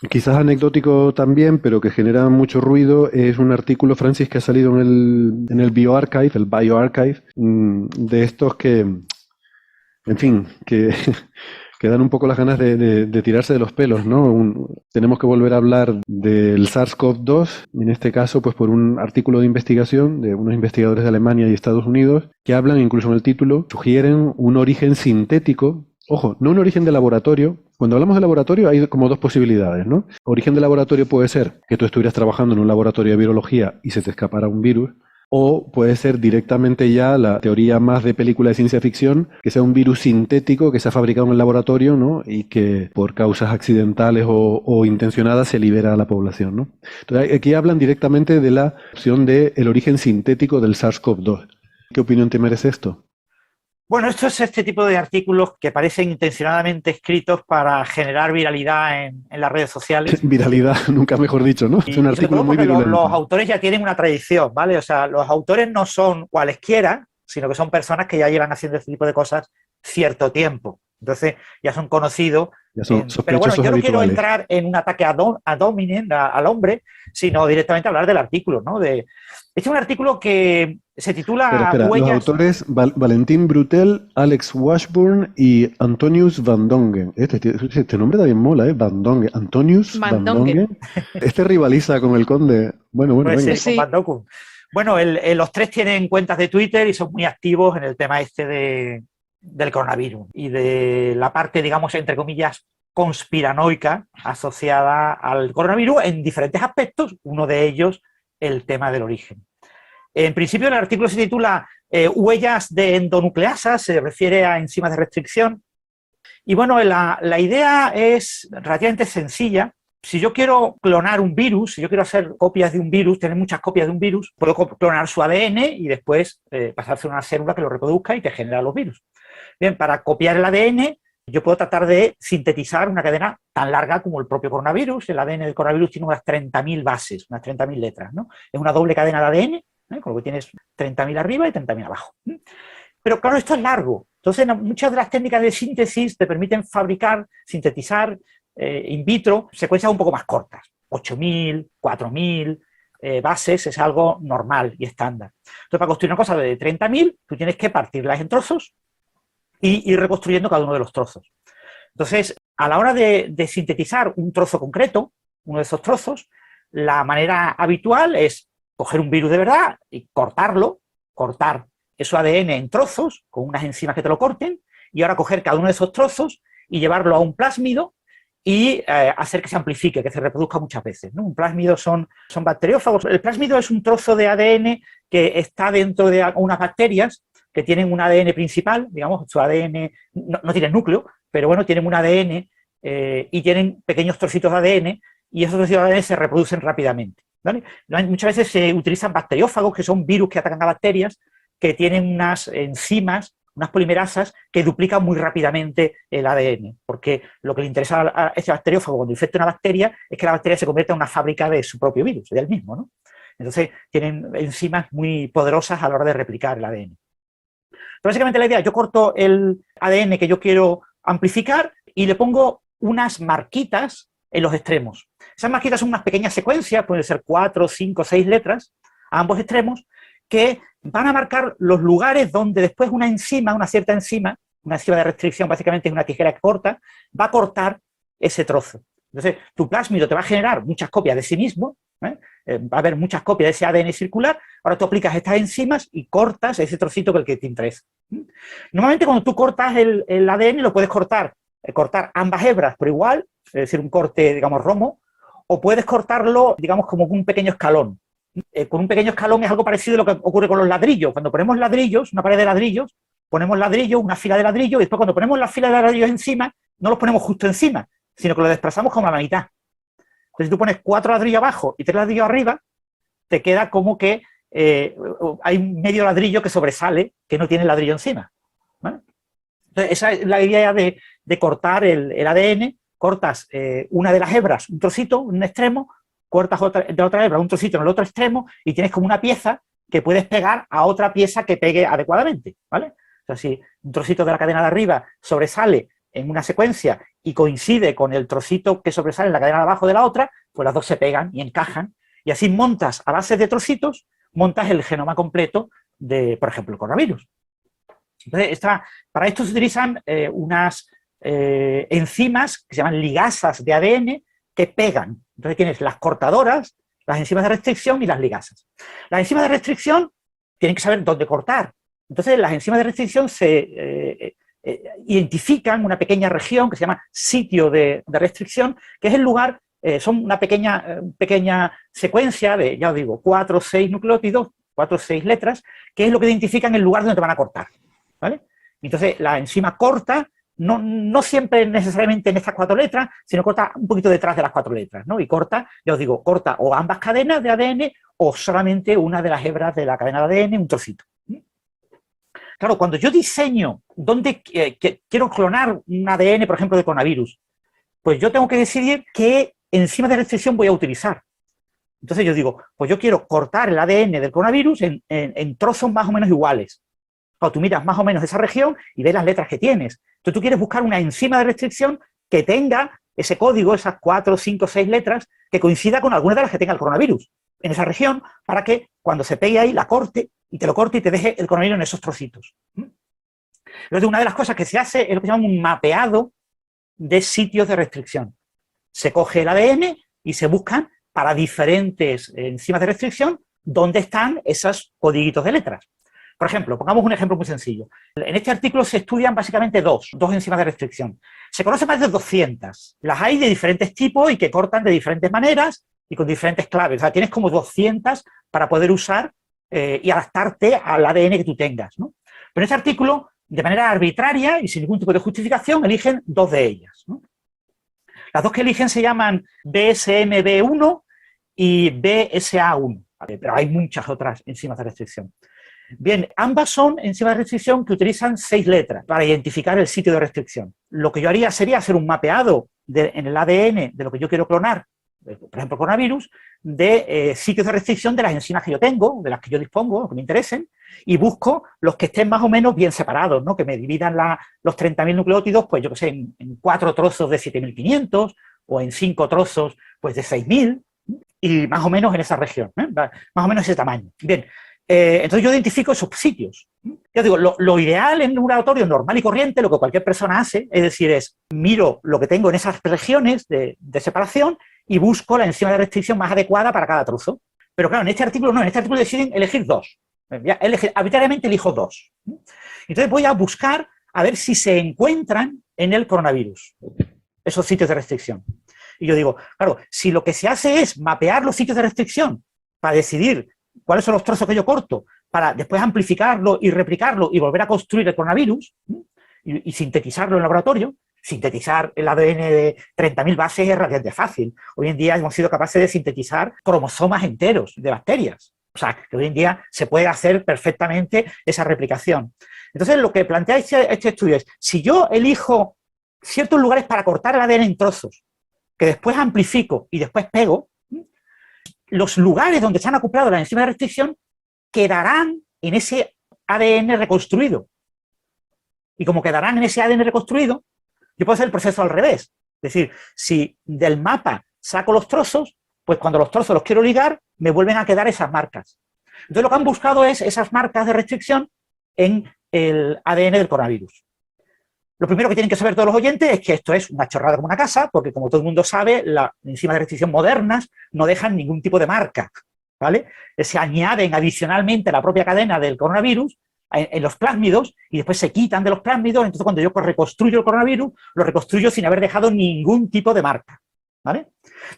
Quizás anecdótico también, pero que genera mucho ruido, es un artículo, Francis, que ha salido en el BioArchive, el BioArchive, de estos que, en fin, que, que dan un poco las ganas de tirarse de los pelos, ¿no? Tenemos que volver a hablar del SARS-CoV-2, en este caso, pues por un artículo de investigación de unos investigadores de Alemania y Estados Unidos, que hablan, incluso en el título, sugieren un origen sintético. Ojo, no un origen de laboratorio. Cuando hablamos de laboratorio hay como dos posibilidades, ¿no? Origen de laboratorio puede ser que tú estuvieras trabajando en un laboratorio de virología y se te escapara un virus, o puede ser directamente ya la teoría más de película de ciencia ficción, que sea un virus sintético que se ha fabricado en el laboratorio, ¿no? Y que por causas accidentales o intencionadas se libera a la población, ¿no? Entonces aquí hablan directamente de la opción del origen sintético del SARS-CoV-2. ¿Qué opinión te merece esto? Bueno, esto es este tipo de artículos que parecen intencionadamente escritos para generar viralidad en las redes sociales. Viralidad, nunca mejor dicho, ¿no? Es un Y sobre artículo todo muy porque los virulento. autores ya tienen una tradición, ¿vale? O sea, los autores no son cualesquiera, sino que son personas que ya llevan haciendo este tipo de cosas cierto tiempo. Entonces, ya son conocidos. Ya son Pero bueno, sospechosos yo no quiero habituales. entrar en un ataque ad hominem, al hombre, sino directamente hablar del artículo, ¿no? Este es un artículo que se Espera, titula espera. Los Huellas. autores Valentín Brutel, Alex Washburn y Antonius Van Dongen. Este nombre también mola, ¿eh? Van Dongen. Antonius Van Van Dongen. Dongen. Este rivaliza con el conde. Bueno, bueno, Puede venga. ser con Sí. Van Doku. Bueno, los tres tienen cuentas de Twitter y son muy activos en el tema del coronavirus y de la parte, digamos, entre comillas, conspiranoica asociada al coronavirus en diferentes aspectos, uno de ellos el tema del origen. En principio el artículo se titula Huellas de endonucleasas, se refiere a enzimas de restricción. Y bueno, la idea es relativamente sencilla. Si yo quiero clonar un virus, si yo quiero hacer copias de un virus, tener muchas copias de un virus, puedo clonar su ADN y después pasarse a una célula que lo reproduzca y te genera los virus. Bien, para copiar el ADN, yo puedo tratar de sintetizar una cadena tan larga como el propio coronavirus. El ADN del coronavirus tiene unas 30.000 bases, unas 30.000 letras, ¿no? Es una doble cadena de ADN, con lo que tienes 30.000 arriba y 30.000 abajo. Pero claro, esto es largo. Entonces, muchas de las técnicas de síntesis te permiten fabricar, sintetizar in vitro secuencias un poco más cortas. 8.000, 4.000 bases es algo normal y estándar. Entonces, para construir una cosa de 30.000, tú tienes que partirlas en trozos y ir reconstruyendo cada uno de los trozos. Entonces, a la hora de sintetizar un trozo concreto, uno de esos trozos, la manera habitual es coger un virus de verdad y cortarlo, cortar su ADN en trozos con unas enzimas que te lo corten, y ahora coger cada uno de esos trozos y llevarlo a un plásmido y hacer que se amplifique, que se reproduzca muchas veces, ¿no? Un plásmido son bacteriófagos. El plásmido es un trozo de ADN que está dentro de unas bacterias que tienen un ADN principal, digamos, su ADN no tiene núcleo, pero bueno, tienen un ADN y tienen pequeños trocitos de ADN y esos trocitos de ADN se reproducen rápidamente, ¿vale? Muchas veces se utilizan bacteriófagos, que son virus que atacan a bacterias, que tienen unas enzimas, unas polimerasas que duplican muy rápidamente el ADN, porque lo que le interesa a este bacteriófago cuando infecta una bacteria es que la bacteria se convierta en una fábrica de su propio virus, del mismo, ¿no? Entonces tienen enzimas muy poderosas a la hora de replicar el ADN. Entonces, básicamente la idea, yo corto el ADN que yo quiero amplificar y le pongo unas marquitas en los extremos. Esas marquitas son unas pequeñas secuencias, pueden ser 4, 5, 6 letras a ambos extremos, que van a marcar los lugares donde después una enzima, una enzima de restricción, básicamente es una tijera que corta, va a cortar ese trozo. Entonces, tu plásmido te va a generar muchas copias de sí mismo, va a haber muchas copias de ese ADN circular, ahora tú aplicas estas enzimas y cortas ese trocito que el que te interesa. Normalmente cuando tú cortas el ADN lo puedes cortar ambas hebras por igual, es decir, un corte, digamos, romo, o puedes cortarlo, digamos, como un pequeño escalón. Con un pequeño escalón es algo parecido a lo que ocurre con los ladrillos. Cuando ponemos ladrillos, una pared de ladrillos, ponemos ladrillos, una fila de ladrillos, y después cuando ponemos la fila de ladrillos encima, no los ponemos justo encima, sino que los desplazamos como a la mitad. Entonces, si tú pones 4 ladrillos abajo y 3 ladrillos arriba, te queda como que hay un medio ladrillo que sobresale, que no tiene el ladrillo encima, ¿vale? Entonces, esa es la idea de cortar el ADN. Cortas una de las hebras, un trocito, un extremo, cortas de la otra hebra un trocito en el otro extremo y tienes como una pieza que puedes pegar a otra pieza que pegue adecuadamente, ¿vale? O sea, si un trocito de la cadena de arriba sobresale en una secuencia y coincide con el trocito que sobresale en la cadena de abajo de la otra, pues las dos se pegan y encajan. Y así montas, a base de trocitos, montas el genoma completo de, por ejemplo, el coronavirus. Entonces, para esto se utilizan unas enzimas que se llaman ligasas de ADN que pegan. Entonces tienes las cortadoras, las enzimas de restricción y las ligasas. Las enzimas de restricción tienen que saber dónde cortar. Entonces las enzimas de restricción se identifican una pequeña región que se llama sitio de restricción, que es el lugar, son una pequeña secuencia de, ya os digo, 4 o 6 nucleótidos, 4 o 6 letras, que es lo que identifican el lugar donde te van a cortar, ¿vale? Entonces la enzima corta, no siempre necesariamente en estas 4 letras, sino corta un poquito detrás de las 4 letras, ¿no? Y corta, ya os digo, corta o ambas cadenas de ADN o solamente una de las hebras de la cadena de ADN, un trocito. Claro, cuando yo diseño dónde quiero clonar un ADN, por ejemplo, de coronavirus, pues yo tengo que decidir qué enzima de restricción voy a utilizar. Entonces yo digo, pues yo quiero cortar el ADN del coronavirus en trozos más o menos iguales. Cuando tú miras más o menos esa región y ves las letras que tienes. Entonces tú quieres buscar una enzima de restricción que tenga ese código, esas 4, 5, 6 letras, que coincida con alguna de las que tenga el coronavirus en esa región, para que cuando se pegue ahí la corte y te lo corte y te deje el coronavirus en esos trocitos. Entonces una de las cosas que se hace es lo que se llama un mapeado de sitios de restricción. Se coge el ADN y se buscan para diferentes enzimas de restricción dónde están esos codiguitos de letras. Por ejemplo, pongamos un ejemplo muy sencillo. En este artículo se estudian básicamente dos enzimas de restricción. Se conocen más de 200. Las hay de diferentes tipos y que cortan de diferentes maneras y con diferentes claves. O sea, tienes como 200 para poder usar y adaptarte al ADN que tú tengas, ¿no? Pero en este artículo, de manera arbitraria y sin ningún tipo de justificación, eligen 2 de ellas, ¿no? Las 2 que eligen se llaman BSMB1 y BSA1, ¿vale? Pero hay muchas otras enzimas de restricción. Bien, ambas son enzimas de restricción que utilizan 6 letras para identificar el sitio de restricción. Lo que yo haría sería hacer un mapeado en el ADN de lo que yo quiero clonar, por ejemplo, coronavirus, de sitios de restricción de las enzimas que yo tengo, de las que yo dispongo, que me interesen, y busco los que estén más o menos bien separados, ¿no? Que me dividan los 30.000 nucleótidos, pues yo que sé, en 4 trozos de 7.500 o en 5 trozos pues de 6.000 y más o menos en esa región, ¿eh? Más o menos ese tamaño. Bien, entonces yo identifico esos sitios. Yo digo, lo ideal en un laboratorio normal y corriente, lo que cualquier persona hace, es decir, es miro lo que tengo en esas regiones de separación y busco la enzima de restricción más adecuada para cada trozo. Pero claro, en este artículo no, en este artículo deciden elegir 2. Arbitrariamente elijo 2. Entonces voy a buscar a ver si se encuentran en el coronavirus, esos sitios de restricción. Y yo digo, claro, si lo que se hace es mapear los sitios de restricción para decidir cuáles son los trozos que yo corto, para después amplificarlo y replicarlo y volver a construir el coronavirus y sintetizarlo en laboratorio. Sintetizar el ADN de 30.000 bases es relativamente fácil. Hoy en día hemos sido capaces de sintetizar cromosomas enteros de bacterias. O sea, que hoy en día se puede hacer perfectamente esa replicación. Entonces, lo que plantea este estudio es, si yo elijo ciertos lugares para cortar el ADN en trozos, que después amplifico y después pego, los lugares donde se han acoplado las enzimas de restricción quedarán en ese ADN reconstruido. Y como quedarán en ese ADN reconstruido, yo puedo hacer el proceso al revés. Es decir, si del mapa saco los trozos, pues cuando los trozos los quiero ligar, me vuelven a quedar esas marcas. Entonces lo que han buscado es esas marcas de restricción en el ADN del coronavirus. Lo primero que tienen que saber todos los oyentes es que esto es una chorrada como una casa, porque como todo el mundo sabe, las enzimas de restricción modernas no dejan ningún tipo de marca, ¿vale? Se añaden adicionalmente a la propia cadena del coronavirus en los plásmidos y después se quitan de los plásmidos. Entonces cuando yo reconstruyo el coronavirus, lo reconstruyo sin haber dejado ningún tipo de marca, ¿vale?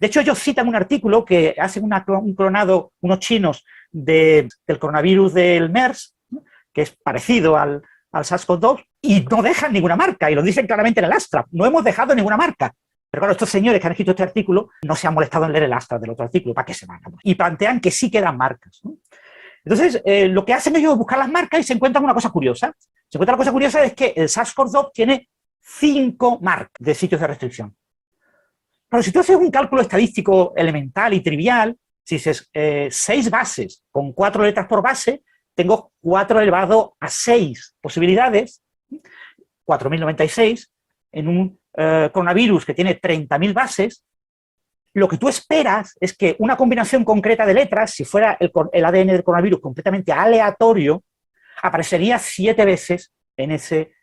De hecho, ellos citan un artículo que hacen un clonado, unos chinos, del coronavirus del MERS, ¿no?, que es parecido al SARS-CoV-2, y no dejan ninguna marca, y lo dicen claramente en el abstract, no hemos dejado ninguna marca. Pero claro, estos señores que han escrito este artículo no se han molestado en leer el abstract del otro artículo, ¿para qué se van? Y plantean que sí quedan marcas, ¿no? Entonces, lo que hacen ellos es buscar las marcas y se encuentran una cosa curiosa. Se encuentra una cosa curiosa es que el SARS-CoV-2 tiene 5 marcas de sitios de restricción. Pero si tú haces un cálculo estadístico elemental y trivial, si dices 6 bases con 4 letras por base, tengo 4 elevado a 6 posibilidades, 4.096, en un coronavirus que tiene 30.000 bases, lo que tú esperas es que una combinación concreta de letras, si fuera el ADN del coronavirus completamente aleatorio, aparecería 7 veces en ese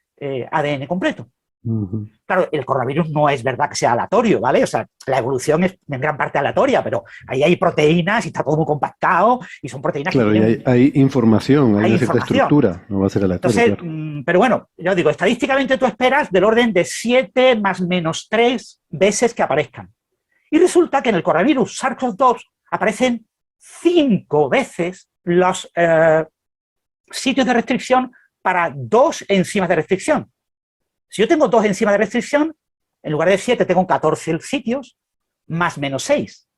ADN completo. Ujú. Claro, el coronavirus no es verdad que sea aleatorio, ¿vale? O sea, la evolución es en gran parte aleatoria, pero ahí hay proteínas y está todo muy compactado y son proteínas Claro, que y tienen... hay información, hay Hay una cierta información. estructura, no va a ser aleatorio, Entonces, claro. pero bueno, ya os digo, estadísticamente tú esperas del orden de 7 más menos 3 veces que aparezcan. Y resulta que en el coronavirus SARS-CoV-2 aparecen 5 veces los sitios de restricción para 2 enzimas de restricción. Si yo tengo 2 enzimas de restricción, en lugar de 7 tengo 14 sitios, más menos 6.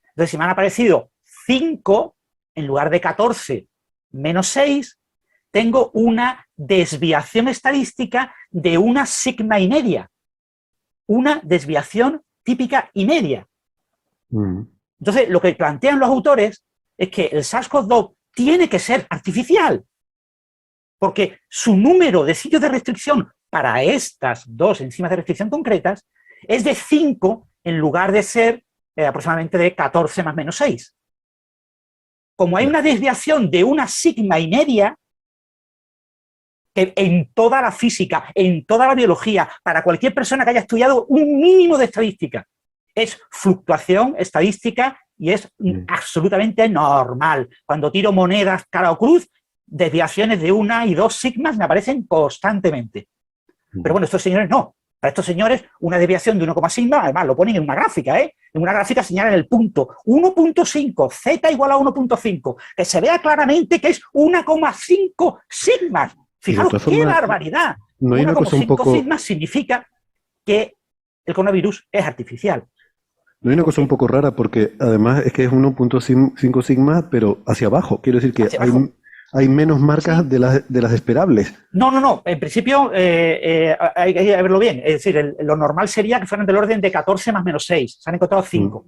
Entonces, si me han aparecido 5 en lugar de 14 menos 6, tengo una desviación estadística de una sigma y media. Una desviación típica y media. Entonces, lo que plantean los autores es que el SARS-CoV-2 tiene que ser artificial, porque su número de sitios de restricción para estas 2 enzimas de restricción concretas es de 5 en lugar de ser aproximadamente de 14 más menos 6. Como hay una desviación de una sigma y media, que en toda la física, en toda la biología, para cualquier persona que haya estudiado un mínimo de estadística, es fluctuación estadística y es absolutamente normal. Cuando tiro monedas cara o cruz, desviaciones de 1 y 2 sigmas me aparecen constantemente. Pero bueno, estos señores no. Para estos señores, una desviación de 1, sigma, además lo ponen en una gráfica, En una gráfica señalan el punto 1.5, z igual a 1.5, que se vea claramente que es 1,5 sigmas. Fijaros qué formas, barbaridad. no hay una cosa un 1,5 poco, sigmas significa que el coronavirus es artificial. no hay una cosa un poco rara porque además es que es 1.5 sigma, pero hacia abajo. Quiero decir que hay menos marcas Sí. de las esperables. No. En principio hay que verlo bien. Es decir, lo normal sería que fueran del orden de 14 más menos 6. Se han encontrado 5.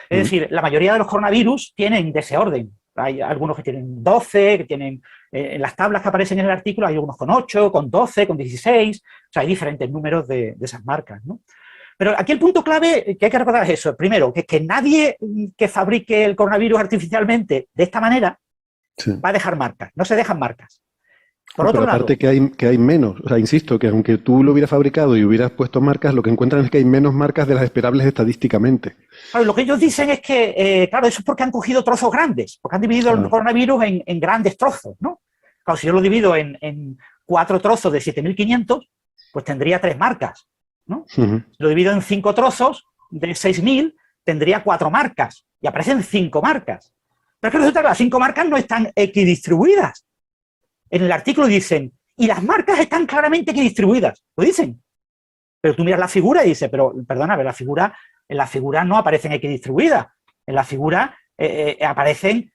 Es decir, la mayoría de los coronavirus tienen de ese orden. Hay algunos que tienen 12, que tienen... en las tablas que aparecen en el artículo hay algunos con 8, con 12, con 16. O sea, hay diferentes números de esas marcas, ¿no? Pero aquí el punto clave que hay que recordar es eso. Primero, que nadie que fabrique el coronavirus artificialmente de esta manera va a dejar marcas. No se dejan marcas. Por otro pero lado, aparte que hay menos, o sea, insisto, que aunque tú lo hubieras fabricado y hubieras puesto marcas, lo que encuentran es que hay menos marcas de las esperables estadísticamente. claro, lo que ellos dicen es que, claro, eso es porque han cogido trozos grandes, porque han dividido el coronavirus en grandes trozos, ¿no? Claro, si yo lo divido en 4 trozos de 7.500, pues tendría 3 marcas, ¿no? Si lo divido en 5 trozos de 6.000, tendría 4 marcas, y aparecen 5 marcas. Pero es que resulta que las 5 marcas no están equidistribuidas. En el artículo dicen, y las marcas están claramente equidistribuidas. Lo dicen. Pero tú miras la figura y dices, pero perdona, en la figura no aparecen equidistribuidas. En la figura aparecen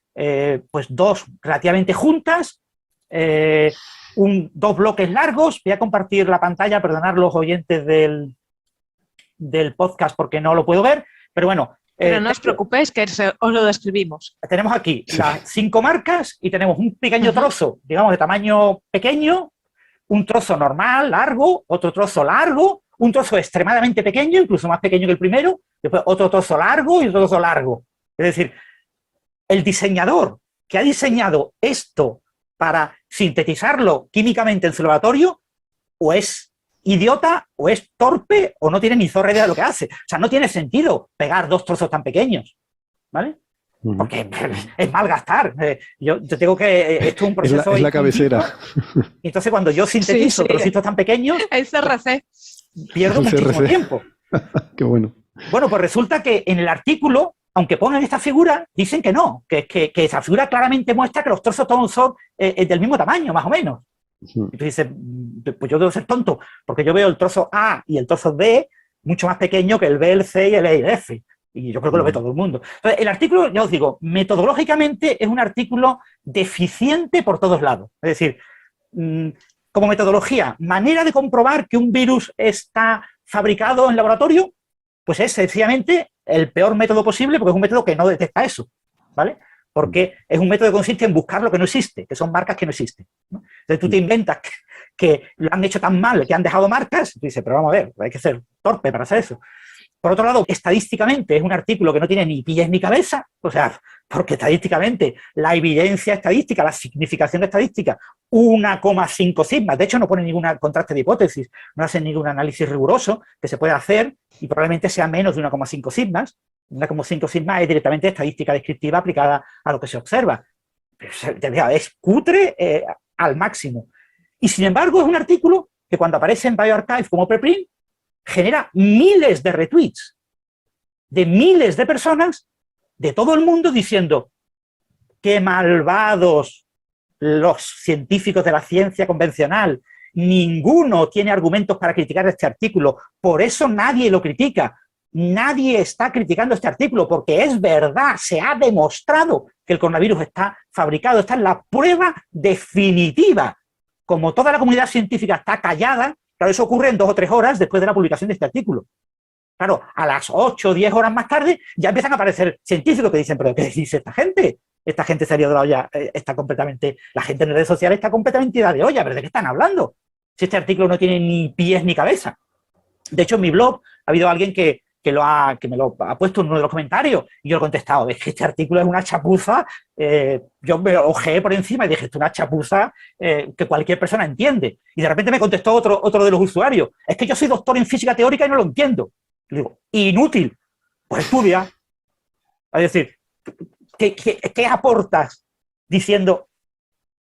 pues 2 relativamente juntas, 2 bloques largos. Voy a compartir la pantalla, perdonar los oyentes del podcast porque no lo puedo ver, pero bueno. Pero no os preocupéis que os lo describimos. Tenemos aquí las 5 marcas y tenemos un pequeño trozo, digamos, de tamaño pequeño, un trozo normal, largo, otro trozo largo, un trozo extremadamente pequeño, incluso más pequeño que el primero, después otro trozo largo y otro trozo largo. Es decir, el diseñador que ha diseñado esto para sintetizarlo químicamente en su laboratorio, o es idiota, o es torpe, o no tiene ni zorra idea de lo que hace. O sea, no tiene sentido pegar 2 trozos tan pequeños, ¿vale? Porque es malgastar. Yo tengo que... Esto es un proceso... Es la cabecera. Y entonces, cuando yo sintetizo trocitos tan pequeños... El CRC. Pierdo muchísimo tiempo. Qué bueno. Bueno, pues resulta que en el artículo, aunque pongan esta figura, dicen que no, que esa figura claramente muestra que los trozos todos son del mismo tamaño, más o menos. Y tú dices, pues yo debo ser tonto, porque yo veo el trozo A y el trozo B mucho más pequeño que el B, el C y el E y el F. Y yo creo que lo ve todo el mundo. Entonces, el artículo, ya os digo, metodológicamente es un artículo deficiente por todos lados. Es decir, como metodología, manera de comprobar que un virus está fabricado en laboratorio, pues es sencillamente el peor método posible, porque es un método que no detecta eso, ¿vale? Porque es un método que consiste en buscar lo que no existe, que son marcas que no existen, ¿no? Entonces tú te inventas que lo han hecho tan mal, que han dejado marcas, dice, pero vamos a ver, hay que ser torpe para hacer eso. Por otro lado, estadísticamente es un artículo que no tiene ni pies ni cabeza, o sea, porque estadísticamente la evidencia estadística, la significación estadística, 1,5 sigmas, de hecho no pone ningún contraste de hipótesis, no hacen ningún análisis riguroso que se puede hacer y probablemente sea menos de 1,5 sigmas. 1,5 sigmas es directamente estadística descriptiva aplicada a lo que se observa. Es cutre al máximo. Y sin embargo es un artículo que cuando aparece en bioRxiv como preprint genera miles de retweets de miles de personas de todo el mundo diciendo qué malvados los científicos de la ciencia convencional, ninguno tiene argumentos para criticar este artículo, por eso nadie lo critica. Nadie está criticando este artículo porque es verdad, se ha demostrado que el coronavirus está fabricado, está en la prueba definitiva. Como toda la comunidad científica está callada, claro, eso ocurre en 2 o 3 horas después de la publicación de este artículo. Claro, a las 8 o 10 horas más tarde ya empiezan a aparecer científicos que dicen, ¿pero qué dice esta gente? Esta gente se ha ido de la olla, está completamente, la gente en redes sociales está completamente ida de olla, ¿pero de qué están hablando? Si este artículo no tiene ni pies ni cabeza. De hecho, en mi blog ha habido alguien que me lo ha puesto en uno de los comentarios y yo le he contestado, es que este artículo es una chapuza, yo me ojeé por encima y dije, esto es una chapuza que cualquier persona entiende. Y de repente me contestó otro de los usuarios, es que yo soy doctor en física teórica y no lo entiendo. Le digo, inútil, pues estudia. Es decir, ¿qué aportas diciendo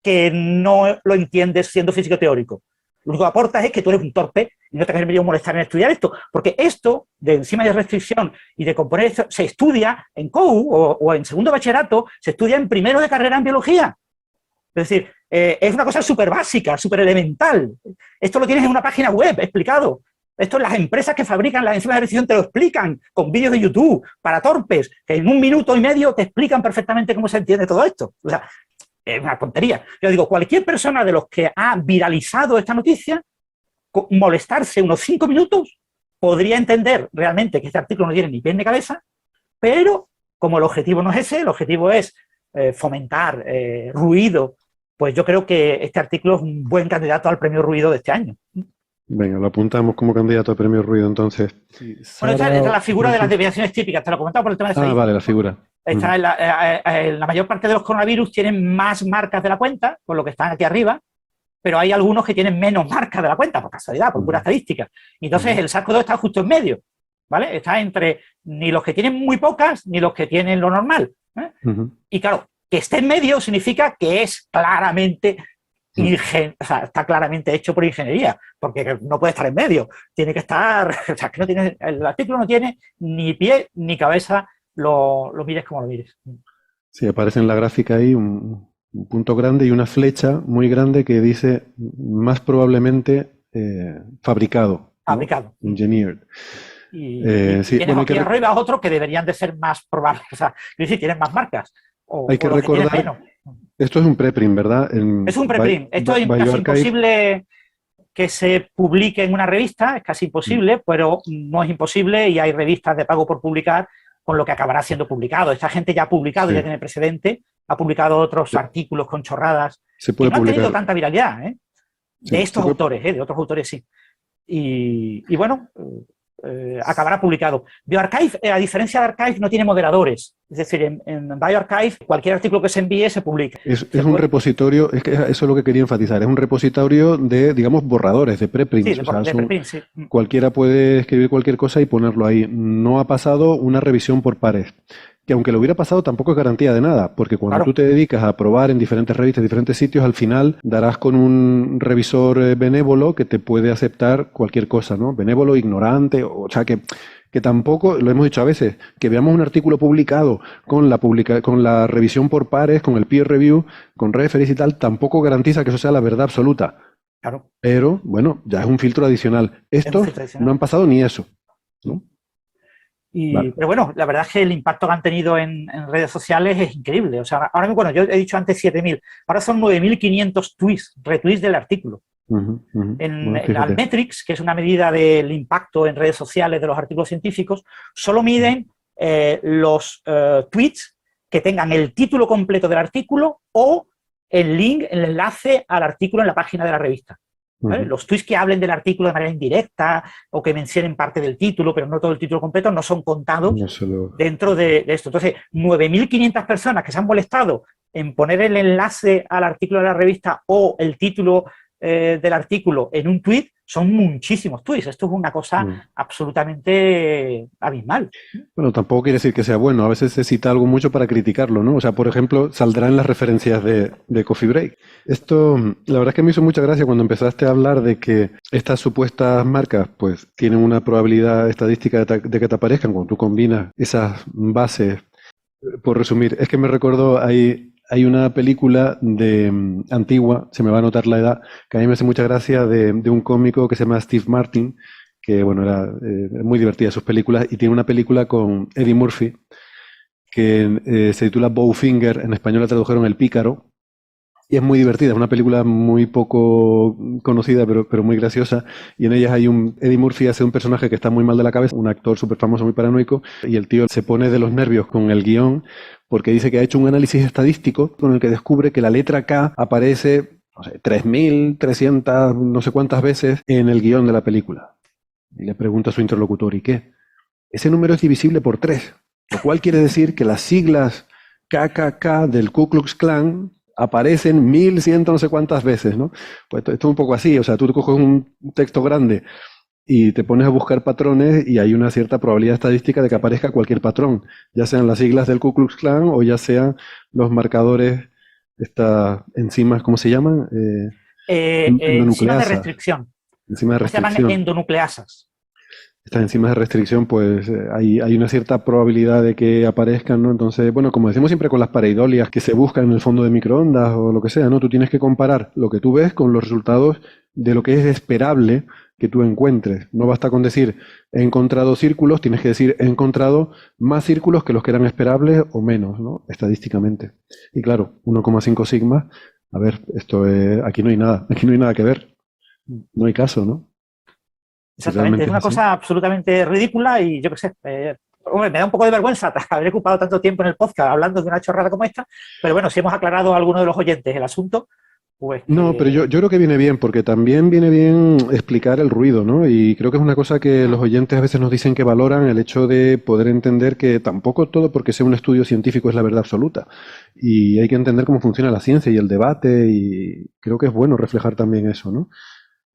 que no lo entiendes siendo físico teórico? Lo único que aportas es que tú eres un torpe y no te has venido a molestar en estudiar esto, porque esto de enzima de restricción y de componer esto se estudia en COU o en segundo bachillerato, se estudia en primero de carrera en biología. Es decir, es una cosa súper básica, súper elemental. Esto lo tienes en una página web explicado. Esto las empresas que fabrican las enzimas de restricción te lo explican con vídeos de YouTube para torpes, que en 1 minuto y medio te explican perfectamente cómo se entiende todo esto. O sea, es una tontería. Yo digo, cualquier persona de los que ha viralizado esta noticia, molestarse unos 5 minutos, podría entender realmente que este artículo no tiene ni pie ni cabeza, pero como el objetivo no es ese, el objetivo es fomentar ruido, pues yo creo que este artículo es un buen candidato al premio Ruido de este año. Venga, lo apuntamos como candidato a premio Ruido, entonces. Sí, bueno, esta es la figura de las desviaciones típicas, te lo comentaba por el tema de Facebook. Vale, la figura. La mayor parte de los coronavirus tienen más marcas de la cuenta, por lo que están aquí arriba, pero hay algunos que tienen menos marcas de la cuenta, por casualidad, por pura estadística. Y entonces el SARS-CoV-2 está justo en medio, ¿vale? Está entre ni los que tienen muy pocas, ni los que tienen lo normal. Y claro, que esté en medio significa que es claramente... o sea, está claramente hecho por ingeniería, porque no puede estar en medio, tiene que estar, o sea, que no tiene, el artículo no tiene ni pie ni cabeza, lo mires como lo mires. Sí, aparece en la gráfica ahí un punto grande y una flecha muy grande que dice más probablemente fabricado. Fabricado. ¿No? Engineered. Y sí, tienes bueno, aquí arriba otros que deberían de ser más probables, o sea, es decir, tienen más marcas. Hay que recordar, esto es un preprint, ¿verdad? Es un preprint. Esto es casi imposible que se publique en una revista, es casi imposible, pero no es imposible y hay revistas de pago por publicar con lo que acabará siendo publicado. Esta gente ya ha publicado, ya tiene precedente, ha publicado otros artículos con chorradas se puede que no publicar. han tenido tanta viralidad, de estos autores, de otros autores sí. Y bueno... acabará publicado. bioRxiv, a diferencia de Archive, no tiene moderadores. Es decir, en bioRxiv, cualquier artículo que se envíe se publica. Es un repositorio, es que eso es lo que quería enfatizar, es un repositorio de, digamos, borradores, de preprints. Sí, de preprints, sí. Cualquiera puede escribir cualquier cosa y ponerlo ahí. No ha pasado una revisión por pares. Que aunque lo hubiera pasado tampoco es garantía de nada, porque cuando tú te dedicas a probar en diferentes revistas, diferentes sitios, al final darás con un revisor benévolo que te puede aceptar cualquier cosa, ¿no? Benévolo, ignorante, o sea que tampoco, lo hemos dicho a veces, que veamos un artículo publicado con la revisión por pares, con el peer review, con referees y tal, tampoco garantiza que eso sea la verdad absoluta. Claro. Pero, bueno, ya es un filtro adicional. Estos no han pasado ni eso, ¿no? Vale. Pero bueno, la verdad es que el impacto que han tenido en redes sociales es increíble. O sea, ahora mismo, bueno, yo he dicho antes 7.000, ahora son 9.500 retweets del artículo. En Altmetrics, que es una medida del impacto en redes sociales de los artículos científicos, solo miden los tweets que tengan el título completo del artículo o el link, el enlace al artículo en la página de la revista. ¿vale? Ujú. Los tweets que hablen del artículo de manera indirecta o que mencionen parte del título, pero no todo el título completo, no son contados No se lo- dentro de esto. Entonces, 9.500 personas que se han molestado en poner el enlace al artículo de la revista o el título del artículo en un tweet, son muchísimos tweets. Esto es una cosa Mm. absolutamente abismal. Bueno, tampoco quiere decir que sea bueno. A veces se cita algo mucho para criticarlo, ¿no? O sea, por ejemplo, saldrá en las referencias de Coffee Break. Esto, la verdad es que me hizo mucha gracia cuando empezaste a hablar de que estas supuestas marcas, pues, tienen una probabilidad estadística de que te aparezcan cuando tú combinas esas bases. Por resumir, es que me recordó, hay una película antigua, se me va a notar la edad, que a mí me hace mucha gracia de un cómico que se llama Steve Martin, que bueno, era muy divertida sus películas, y tiene una película con Eddie Murphy que se titula Bowfinger, en español la tradujeron El Pícaro, y es muy divertida, es una película muy poco conocida, pero muy graciosa. Y en ellas Eddie Murphy hace un personaje que está muy mal de la cabeza, un actor súper famoso, muy paranoico, y el tío se pone de los nervios con el guión porque dice que ha hecho un análisis estadístico con el que descubre que la letra K aparece, no sé, 3.300, no sé cuántas veces en el guión de la película. Y le pregunta a su interlocutor, ¿y qué? Ese número es divisible por 3, lo cual quiere decir que las siglas KKK del Ku Klux Klan aparecen 1.100 no sé cuántas veces, ¿no? Pues esto es un poco así, o sea, tú te coges un texto grande y te pones a buscar patrones y hay una cierta probabilidad estadística de que aparezca cualquier patrón, ya sean las siglas del Ku Klux Klan o ya sean los marcadores, estas enzimas, ¿cómo se llaman? Enzimas de Endonucleasa, restricción. enzimas de Se llaman restricción. endonucleasas. Estas enzimas de restricción, pues hay una cierta probabilidad de que aparezcan, ¿no? Entonces, bueno, como decimos siempre con las pareidolias que se buscan en el fondo de microondas o lo que sea, ¿no? Tú tienes que comparar lo que tú ves con los resultados de lo que es esperable que tú encuentres. No basta con decir he encontrado círculos, tienes que decir he encontrado más círculos que los que eran esperables o menos, ¿no? Estadísticamente. Y claro, 1,5 sigma, a ver, aquí no hay nada, aquí no hay nada que ver. No hay caso, ¿no? Si Exactamente, realmente es es una así. cosa absolutamente ridícula y yo qué sé, hombre, me da un poco de vergüenza haber ocupado tanto tiempo en el podcast hablando de una chorrada como esta, pero bueno, si hemos aclarado a alguno de los oyentes el asunto, pues No, pero yo, que... yo creo que viene bien, porque también viene bien explicar el ruido, ¿no? Y creo que es una cosa que los oyentes a veces nos dicen que valoran, el hecho de poder entender que tampoco todo porque sea un estudio científico es la verdad absoluta. Y hay que entender cómo funciona la ciencia y el debate, y creo que es bueno reflejar también eso, ¿no?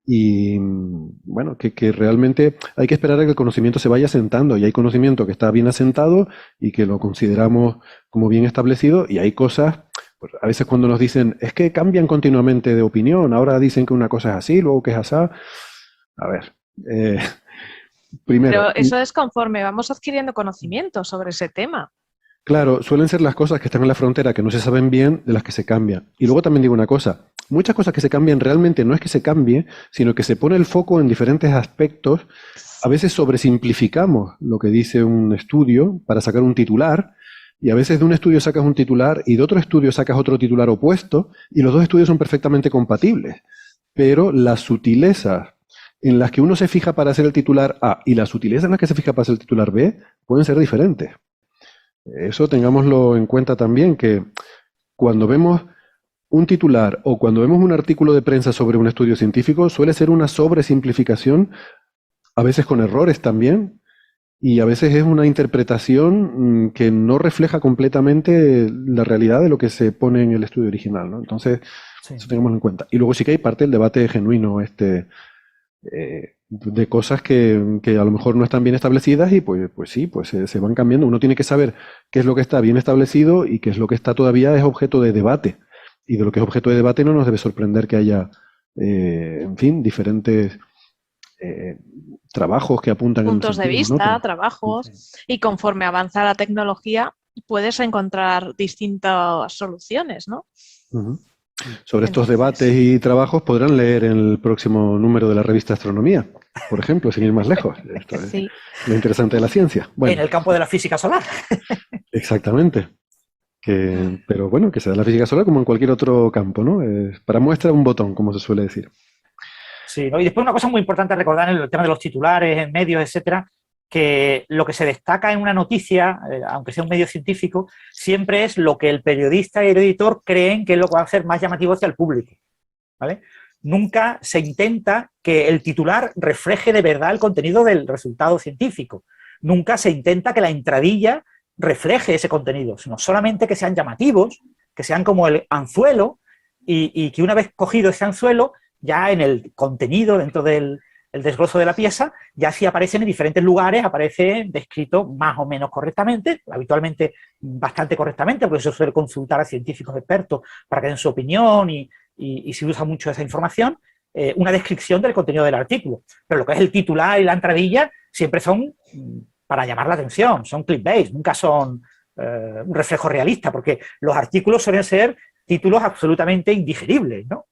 Y bueno, que realmente hay que esperar a que el conocimiento se vaya asentando, y hay conocimiento que está bien asentado y que lo consideramos como bien establecido, y hay cosas, pues a veces cuando nos dicen, es que cambian continuamente de opinión, ahora dicen que una cosa es así, luego que es así. A ver, eh, primero, Pero eso es conforme vamos adquiriendo conocimiento sobre ese tema. claro, suelen ser las cosas que están en la frontera que no se saben bien de las que se cambian. Y luego también digo una cosa, muchas cosas que se cambian realmente no es que se cambie, sino que se pone el foco en diferentes aspectos. A veces sobresimplificamos lo que dice un estudio para sacar un titular, y a veces de un estudio sacas un titular y de otro estudio sacas otro titular opuesto, y los dos estudios son perfectamente compatibles. Pero las sutilezas en las que uno se fija para hacer el titular A y las sutilezas en las que se fija para hacer el titular B pueden ser diferentes. Eso tengámoslo en cuenta también, que cuando vemos un titular o cuando vemos un artículo de prensa sobre un estudio científico, suele ser una sobresimplificación, a veces con errores también, y a veces es una interpretación que no refleja completamente la realidad de lo que se pone en el estudio original, ¿no? Entonces, Sí. eso tengámoslo en cuenta. Y luego sí que hay parte del debate genuino, de cosas que a lo mejor no están bien establecidas, y pues sí, pues se van cambiando. Uno tiene que saber qué es lo que está bien establecido y qué es lo que está todavía es objeto de debate. Y de lo que es objeto de debate no nos debe sorprender que haya, en fin, diferentes eh, trabajos que apuntan en un Puntos de sentido o en vista, otro. trabajos, y conforme avanza la tecnología puedes encontrar distintas soluciones, ¿no? Ujú. Sobre estos Entonces, debates y trabajos podrán leer en el próximo número de la revista Astronomía, por ejemplo, sin ir más lejos. Esto es sí. lo interesante de la ciencia. En Bueno, el campo de la física solar. exactamente. Pero bueno, que se da en la física solar como en cualquier otro campo, ¿no? Para muestra un botón, como se suele decir. Sí, ¿no? Y después una cosa muy importante a recordar en el tema de los titulares, en medios, etcétera, que lo que se destaca en una noticia, aunque sea un medio científico, siempre es lo que el periodista y el editor creen que es lo que va a hacer más llamativo hacia el público, ¿vale? nunca se intenta que el titular refleje de verdad el contenido del resultado científico. Nunca se intenta que la entradilla refleje ese contenido, sino solamente que sean llamativos, que sean como el anzuelo, y que una vez cogido ese anzuelo, ya en el contenido, dentro del desgloso de la pieza, ya si aparecen en diferentes lugares, aparece descrito más o menos correctamente, habitualmente bastante correctamente, porque se suele consultar a científicos expertos para que den su opinión y se usa mucho esa información, una descripción del contenido del artículo. Pero lo que es el titular y la entradilla siempre son para llamar la atención, son clickbait, nunca son un reflejo realista, porque los artículos suelen ser títulos absolutamente indigeribles, ¿no?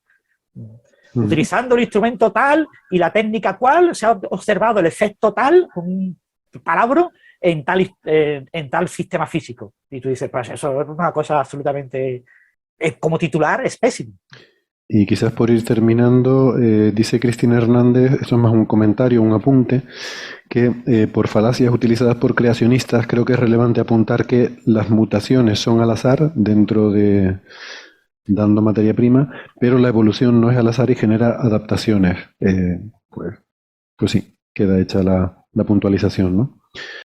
Utilizando el instrumento tal y la técnica cual, se ha observado el efecto tal, un palabra, en tal sistema físico. Y tú dices, pues eso es una cosa absolutamente, como titular, es pésimo. Y quizás por ir terminando, dice Cristina Hernández, esto es más un comentario, un apunte, que por falacias utilizadas por creacionistas creo que es relevante apuntar que las mutaciones son al azar dentro de dando materia prima, pero la evolución no es al azar y genera adaptaciones. Pues sí, queda hecha la puntualización, ¿no?